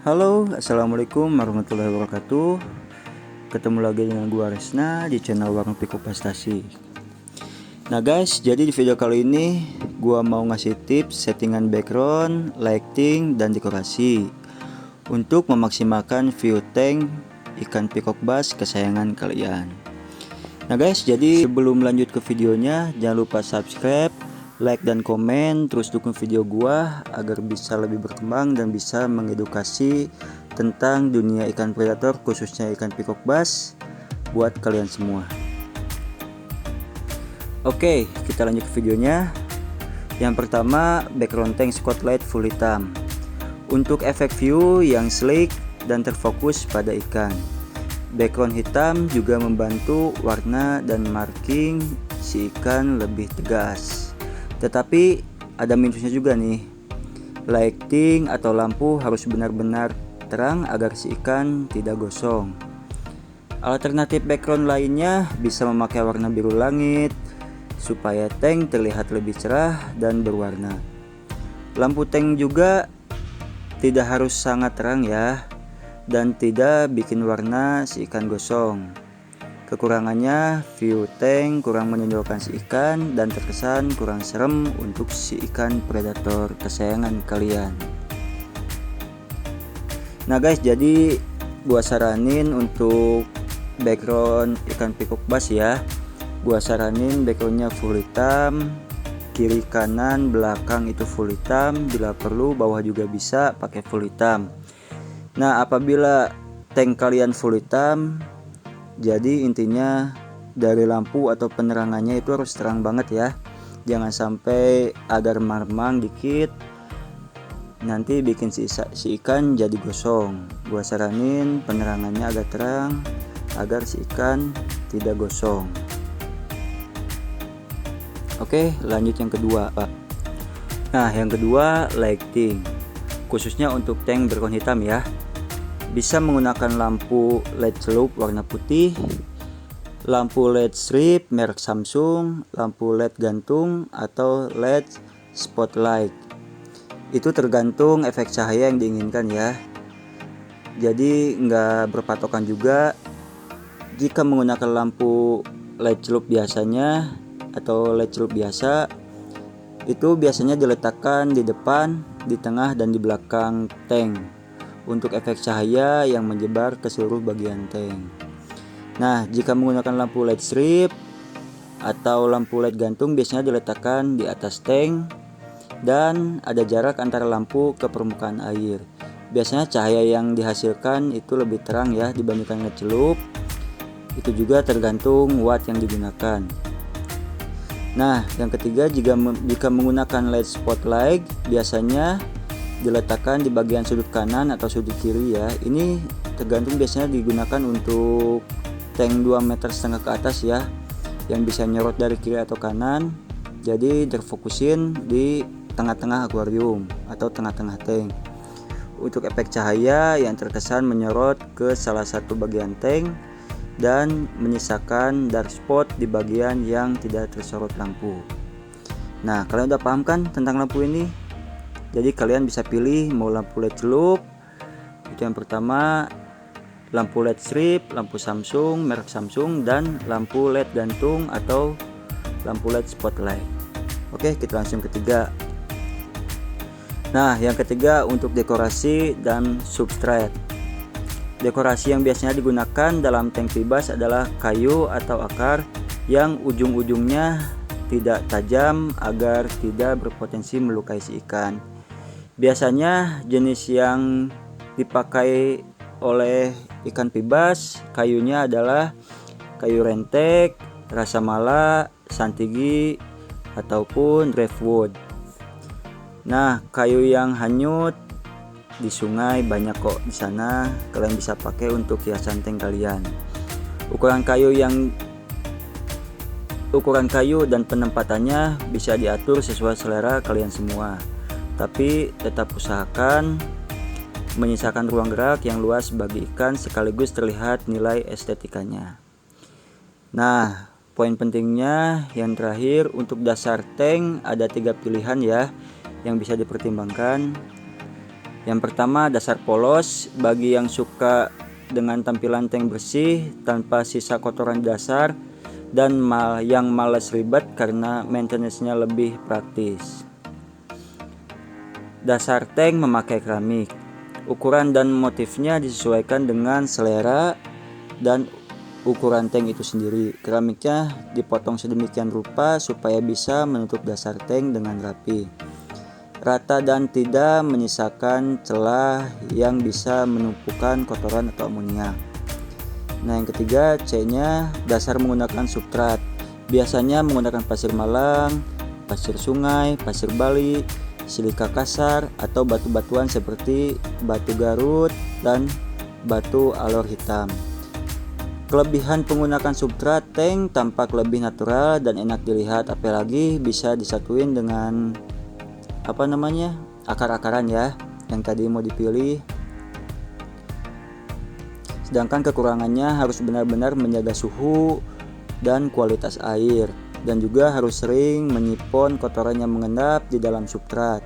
Halo, assalamualaikum warahmatullahi wabarakatuh. Ketemu lagi dengan gua Resna di channel Warung Pikuk Prestasi. Nah guys, jadi di video kali ini gua mau ngasih tips settingan background, lighting, dan dekorasi untuk memaksimalkan view tank ikan peacock bass kesayangan kalian. Nah guys, jadi sebelum lanjut ke videonya, jangan lupa subscribe, like dan komen, terus dukung video gua agar bisa lebih berkembang dan bisa mengedukasi tentang dunia ikan predator, khususnya ikan peacock bass buat kalian semua. Oke, kita lanjut ke videonya. Yang pertama, background tank spotlight full hitam untuk efek view yang sleek dan terfokus pada ikan. Background hitam juga membantu warna dan marking si ikan lebih tegas. Tetapi ada minusnya juga nih. Lighting atau lampu harus benar-benar terang agar si ikan tidak gosong. Alternatif background lainnya bisa memakai warna biru langit supaya tank terlihat lebih cerah dan berwarna. Lampu tank juga tidak harus sangat terang ya, dan tidak bikin warna si ikan gosong. Kekurangannya, view tank kurang menonjolkan si ikan dan terkesan kurang serem untuk si ikan predator kesayangan kalian. Nah guys, jadi gua saranin untuk background ikan peacock bass ya. Gua saranin backgroundnya full hitam, kiri kanan belakang itu full hitam, bila perlu bawah juga bisa pakai full hitam. Nah, apabila tank kalian full hitam, jadi intinya dari lampu atau penerangannya itu harus terang banget ya. Jangan sampai agar marmang dikit nanti bikin si ikan jadi gosong. Gua saranin penerangannya agak terang agar si ikan tidak gosong. Oke, lanjut yang kedua. Nah, yang kedua lighting, khususnya untuk tank background hitam ya. Bisa menggunakan lampu LED celup warna putih, lampu LED strip merek Samsung, lampu LED gantung, atau LED spotlight. Itu tergantung efek cahaya yang diinginkan ya. Jadi nggak berpatokan juga. Jika menggunakan lampu LED celup biasanya atau LED celup biasa, itu biasanya diletakkan di depan, di tengah, dan di belakang tank untuk efek cahaya yang menyebar ke seluruh bagian tank. Nah, jika menggunakan lampu LED strip atau lampu LED gantung biasanya diletakkan di atas tank dan ada jarak antara lampu ke permukaan air. Biasanya cahaya yang dihasilkan itu lebih terang ya dibandingkan LED celup. Itu juga tergantung watt yang digunakan. Nah, yang ketiga, jika menggunakan LED spotlight biasanya diletakkan di bagian sudut kanan atau sudut kiri ya. Ini tergantung, biasanya digunakan untuk tank 2,5 meter ke atas ya, yang bisa nyorot dari kiri atau kanan. Jadi terfokusin di tengah-tengah akuarium atau tengah-tengah tank untuk efek cahaya yang terkesan menyorot ke salah satu bagian tank dan menyisakan dark spot di bagian yang tidak tersorot lampu. Nah, kalian udah paham kan tentang lampu ini? Jadi kalian bisa pilih mau lampu LED celup, itu yang pertama, lampu LED strip, lampu Samsung, merek Samsung, dan lampu LED gantung atau lampu LED spotlight. Oke, kita langsung ketiga. Nah, yang ketiga untuk dekorasi dan substrate. Dekorasi yang biasanya digunakan dalam tank bebas adalah kayu atau akar yang ujung-ujungnya tidak tajam agar tidak berpotensi melukai si ikan. Biasanya jenis yang dipakai oleh ikan bebas kayunya adalah kayu rentek, rasa mala, santigi, ataupun driftwood. Nah, kayu yang hanyut di sungai banyak kok di sana, kalian bisa pakai untuk hiasan tank kalian. Ukuran kayu dan penempatannya bisa diatur sesuai selera kalian semua. Tapi tetap usahakan menyisakan ruang gerak yang luas bagi ikan sekaligus terlihat nilai estetikanya. Nah, poin pentingnya yang terakhir, untuk dasar tank ada 3 pilihan ya yang bisa dipertimbangkan. Yang pertama, dasar polos. Bagi yang suka dengan tampilan tank bersih tanpa sisa kotoran dasar dan yang malas ribet karena maintenance-nya lebih praktis. Dasar tank memakai keramik. Ukuran dan motifnya disesuaikan dengan selera dan ukuran tank itu sendiri. Keramiknya dipotong sedemikian rupa supaya bisa menutup dasar tank dengan rapi, rata dan tidak menyisakan celah yang bisa menumpukan kotoran atau amonia. Nah, yang ketiga, C-nya, dasar menggunakan substrat. Biasanya menggunakan pasir malang, pasir sungai, pasir Bali, silika kasar, atau batu-batuan seperti batu Garut dan batu alor hitam. Kelebihan penggunaan substrat tank tampak lebih natural dan enak dilihat, apalagi bisa disatuin dengan akar-akaran ya yang tadi mau dipilih. Sedangkan kekurangannya harus benar-benar menjaga suhu dan kualitas air, dan juga harus sering menyipon kotoran yang mengendap di dalam substrat,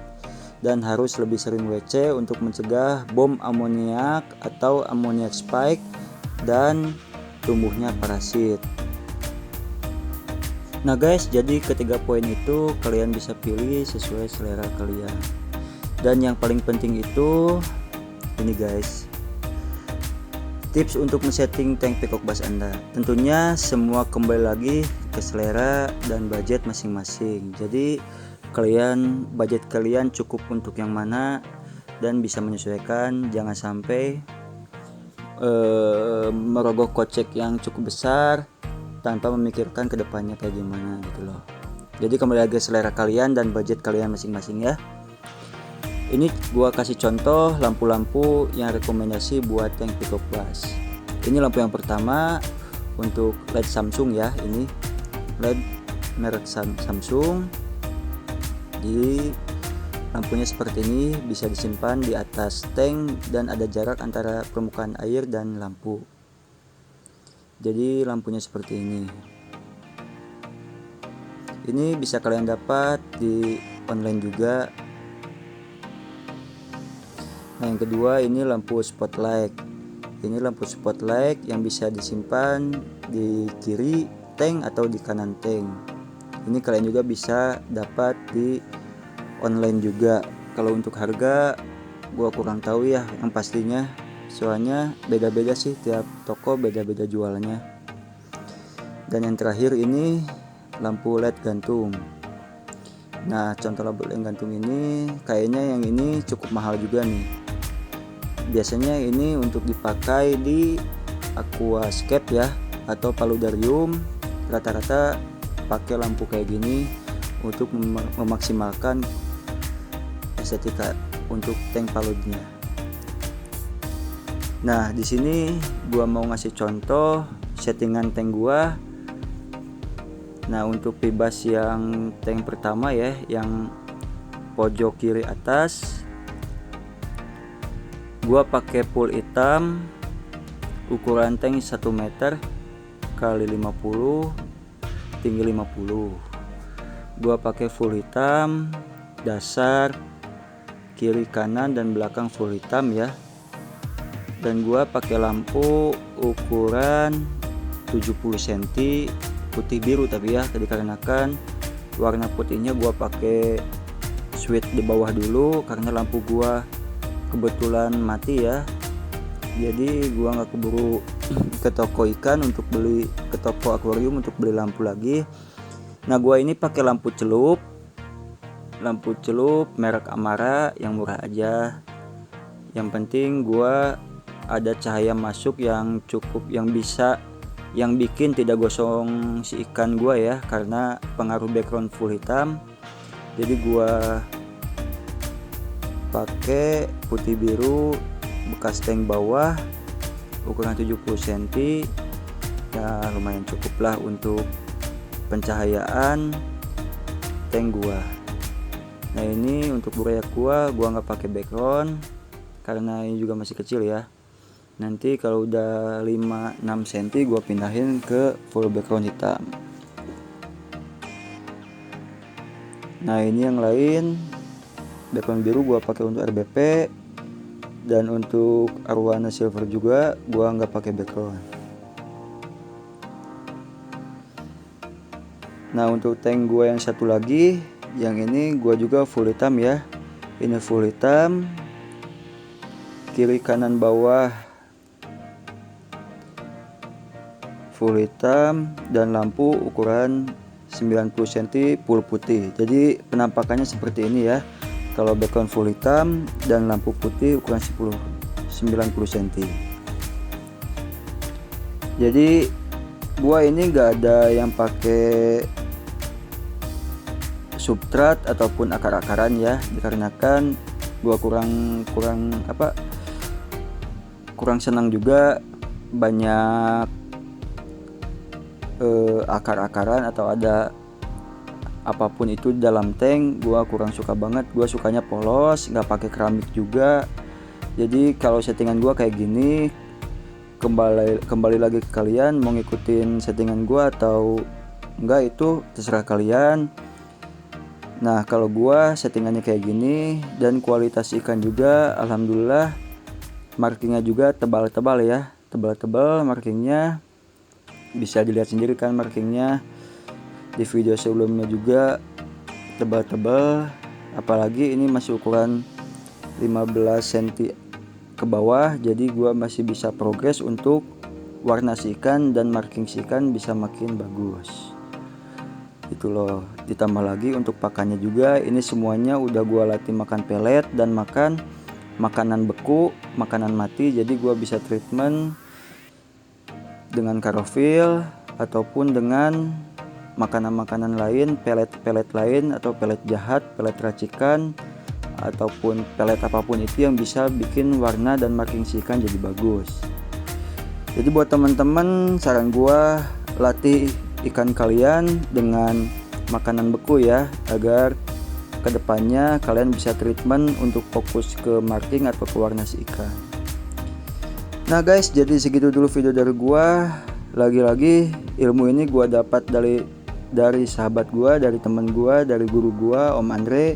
dan harus lebih sering WC untuk mencegah bom amoniak atau ammoniac spike dan tumbuhnya parasit. Nah guys, jadi ketiga poin itu kalian bisa pilih sesuai selera kalian. Dan yang paling penting itu ini guys, tips untuk men-setting tank peacock bass Anda. Tentunya semua kembali lagi ke selera dan budget masing-masing. Jadi budget kalian cukup untuk yang mana dan bisa menyesuaikan. Jangan sampai merogoh kocek yang cukup besar tanpa memikirkan kedepannya kayak gimana gitu loh. Jadi kembali lagi selera kalian dan budget kalian masing-masing ya. Ini gua kasih contoh lampu-lampu yang rekomendasi buat tank peacock bass. Ini lampu yang pertama untuk LED Samsung ya. Ini LED merek Samsung. Jadi lampunya seperti ini, bisa disimpan di atas tank dan ada jarak antara permukaan air dan lampu. Jadi lampunya seperti ini. Ini bisa kalian dapat di online juga. Nah, yang kedua ini lampu spotlight. Ini lampu spotlight yang bisa disimpan di kiri tank atau di kanan tank. Ini kalian juga bisa dapat di online juga. Kalau untuk harga gua kurang tahu ya yang pastinya, soalnya beda-beda sih, tiap toko beda-beda jualnya. Dan yang terakhir ini lampu LED gantung. Nah, contoh lampu LED gantung ini kayaknya yang ini cukup mahal juga nih. Biasanya ini untuk dipakai di aquascape ya atau paludarium. Rata-rata pakai lampu kayak gini untuk memaksimalkan estetika untuk tank paludnya. Nah, di sini gua mau ngasih contoh settingan tank gua. Nah, untuk pibas yang tank pertama ya, yang pojok kiri atas, gua pakai full hitam, ukuran tank 1 meter kali 50, tinggi 50. Gua pakai full hitam, dasar kiri kanan dan belakang full hitam ya. Dan gua pakai lampu ukuran 70 cm putih biru, tapi ya dikarenakan warna putihnya gua pakai switch di bawah dulu karena lampu gua kebetulan mati ya. Jadi gua nggak keburu ke toko ikan untuk beli, ke toko akuarium untuk beli lampu lagi. Nah, gua ini pakai lampu celup merek Amara yang murah aja. Yang penting gua ada cahaya masuk yang cukup, yang bikin tidak gosong si ikan gua ya, karena pengaruh background full hitam. Jadi gua pakai putih biru bekas tank bawah ukuran 70 cm ya, lumayan cukup lah untuk pencahayaan tank gua. Nah, ini untuk burayak gua nggak pakai background karena ini juga masih kecil ya. Nanti kalau udah 5-6 cm gua pindahin ke full background hitam. Nah, ini yang lain background biru gua pakai untuk RBP. Dan untuk arwana silver juga gua nggak pakai background. Nah untuk tank gua yang satu lagi, yang ini gua juga full hitam ya. Ini full hitam, kiri kanan bawah full hitam, dan lampu ukuran 90 cm full putih. Jadi penampakannya seperti ini ya. Kalau background full hitam dan lampu putih ukuran 90 cm. Jadi gua ini gak ada yang pakai substrat ataupun akar-akaran ya, dikarenakan gua kurang senang juga banyak akar-akaran atau ada apapun itu di dalam tank. Gua kurang suka banget, gua sukanya polos, nggak pakai keramik juga. Jadi kalau settingan gua kayak gini, kembali lagi ke kalian mau ngikutin settingan gua atau enggak, itu terserah kalian. Nah kalau gua settingannya kayak gini, dan kualitas ikan juga alhamdulillah, markingnya juga tebal-tebal ya, tebal-tebal markingnya. Bisa dilihat sendiri kan markingnya di video sebelumnya juga tebal-tebal, apalagi ini masih ukuran 15 cm ke bawah. Jadi gua masih bisa progres untuk warna si ikan dan marking si ikan bisa makin bagus itu loh. Ditambah lagi untuk pakannya juga, ini semuanya udah gua latih makan pelet dan makan makanan beku, makanan mati. Jadi gua bisa treatment dengan karofil ataupun dengan makanan-makanan lain, pelet-pelet lain atau pelet jahat, pelet racikan ataupun pelet apapun itu yang bisa bikin warna dan marking si ikan jadi bagus. Jadi buat teman-teman, saran gua latih ikan kalian dengan makanan beku ya, agar kedepannya kalian bisa treatment untuk fokus ke marking atau ke warna si ikan. Nah guys, jadi segitu dulu video dari gua. Lagi-lagi ilmu ini gua dapat dari sahabat gua, dari teman gua, dari guru gua, Om Andre.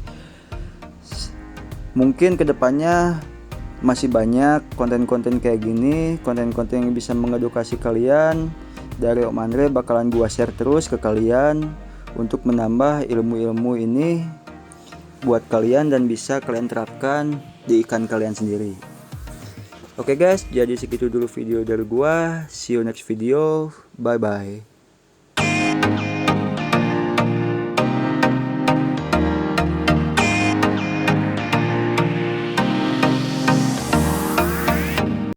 Mungkin kedepannya masih banyak konten-konten kayak gini, konten-konten yang bisa mengedukasi kalian. Dari Om Andre bakalan gua share terus ke kalian untuk menambah ilmu-ilmu ini buat kalian dan bisa kalian terapkan di ikan kalian sendiri. Oke guys, jadi segitu dulu video dari gua. See you next video. Bye bye.